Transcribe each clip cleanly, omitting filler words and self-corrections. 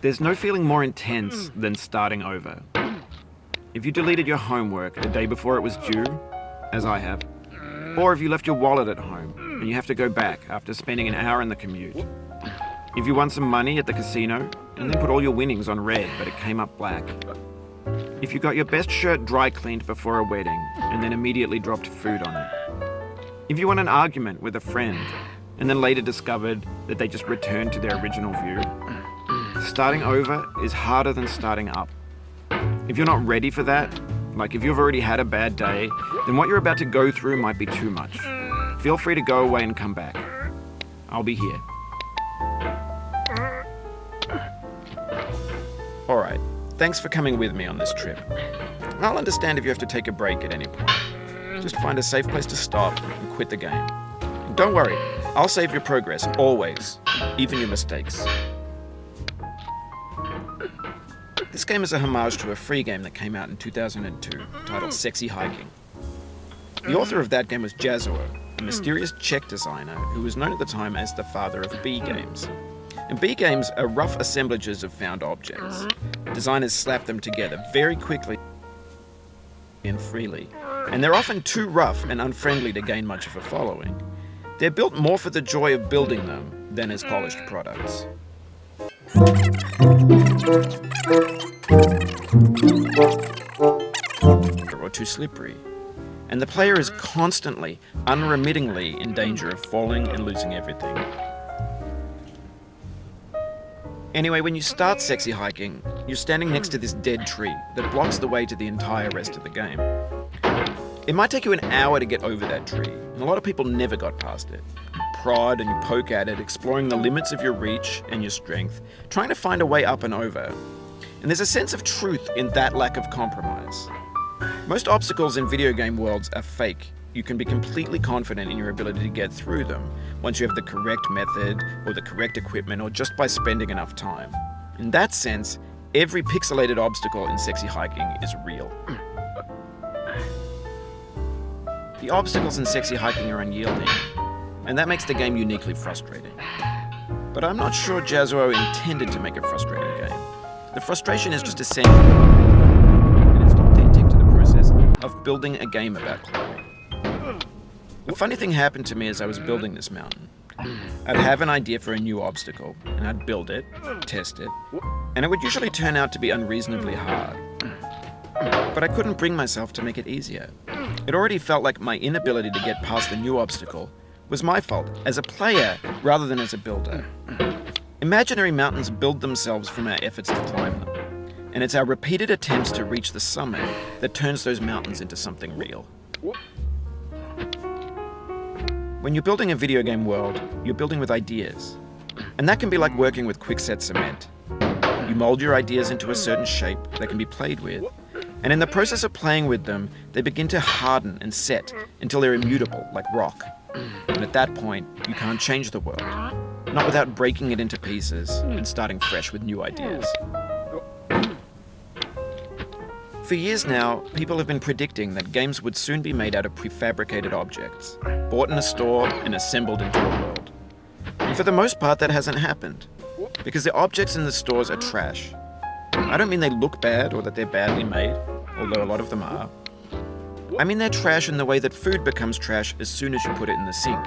There's no feeling more intense than starting over. If you deleted your homework the day before it was due, as I have, or if you left your wallet at home and you have to go back after spending an hour in the commute. If you won some money at the casino and then put all your winnings on red but it came up black. If you got your best shirt dry cleaned before a wedding and then immediately dropped food on it. If you won an argument with a friend and then later discovered that they just returned to their original view. Starting over is harder than starting up. If you're not ready for that, like if you've already had a bad day, then what you're about to go through might be too much. Feel free to go away and come back. I'll be here. Alright, thanks for coming with me on this trip. I'll understand if you have to take a break at any point. Just find a safe place to stop and quit the game. And don't worry, I'll save your progress, always, even your mistakes. This game is a homage to a free game that came out in 2002, titled CHiI. The author of that game was CHiI, a mysterious Czech designer who was known at the time as the father of B games. And B games are rough assemblages of found objects. Designers slap them together very quickly and freely, and they're often too rough and unfriendly to gain much of a following. They're built more for the joy of building them than as polished products. Or too slippery, and the player is constantly, unremittingly in danger of falling and losing everything. Anyway, when you start CHiI, you're standing next to this dead tree that blocks the way to the entire rest of the game. It might take you an hour to get over that tree, and a lot of people never got past it. You prod and you poke at it, exploring the limits of your reach and your strength, trying to find a way up and over. And there's a sense of truth in that lack of compromise. Most obstacles in video game worlds are fake. You can be completely confident in your ability to get through them once you have the correct method or the correct equipment or just by spending enough time. In that sense, every pixelated obstacle in CHiI is real. The obstacles in CHiI are unyielding, and that makes the game uniquely frustrating. But I'm not sure CHiI intended to make a frustrating game. The frustration is just essential, and it's authentic to the process of building a game about climbing. A funny thing happened to me as I was building this mountain. I'd have an idea for a new obstacle, and I'd build it, test it, and it would usually turn out to be unreasonably hard. But I couldn't bring myself to make it easier. It already felt like my inability to get past the new obstacle was my fault as a player rather than as a builder. Imaginary mountains build themselves from our efforts to climb them, and it's our repeated attempts to reach the summit that turns those mountains into something real. When you're building a video game world, you're building with ideas, and that can be like working with quickset cement. You mold your ideas into a certain shape that can be played with, and in the process of playing with them, they begin to harden and set until they're immutable, like rock. And at that point, you can't change the world, not without breaking it into pieces and starting fresh with new ideas. For years now, people have been predicting that games would soon be made out of prefabricated objects, bought in a store and assembled into a world. And for the most part, that hasn't happened, because the objects in the stores are trash. I don't mean they look bad or that they're badly made, although a lot of them are. I mean they're trash in the way that food becomes trash as soon as you put it in the sink.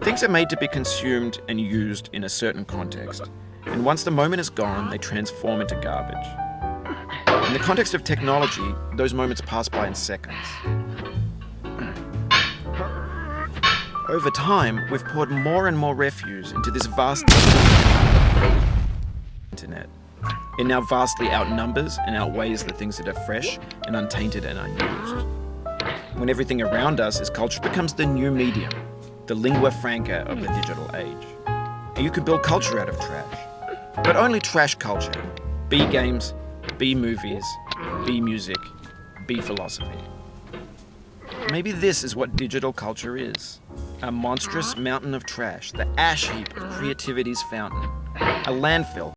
Things are made to be consumed and used in a certain context, and once the moment is gone, they transform into garbage. In the context of technology, those moments pass by in seconds. Over time, we've poured more and more refuse into this vast internet. It now vastly outnumbers and outweighs the things that are fresh and untainted and unused. when everything around us is culture, becomes the new medium, the lingua franca of the digital age. And you can build culture out of trash. But only trash culture. Be games, be movies, be music, be philosophy. Maybe this is what digital culture is. A monstrous mountain of trash, the ash heap of creativity's fountain. A landfill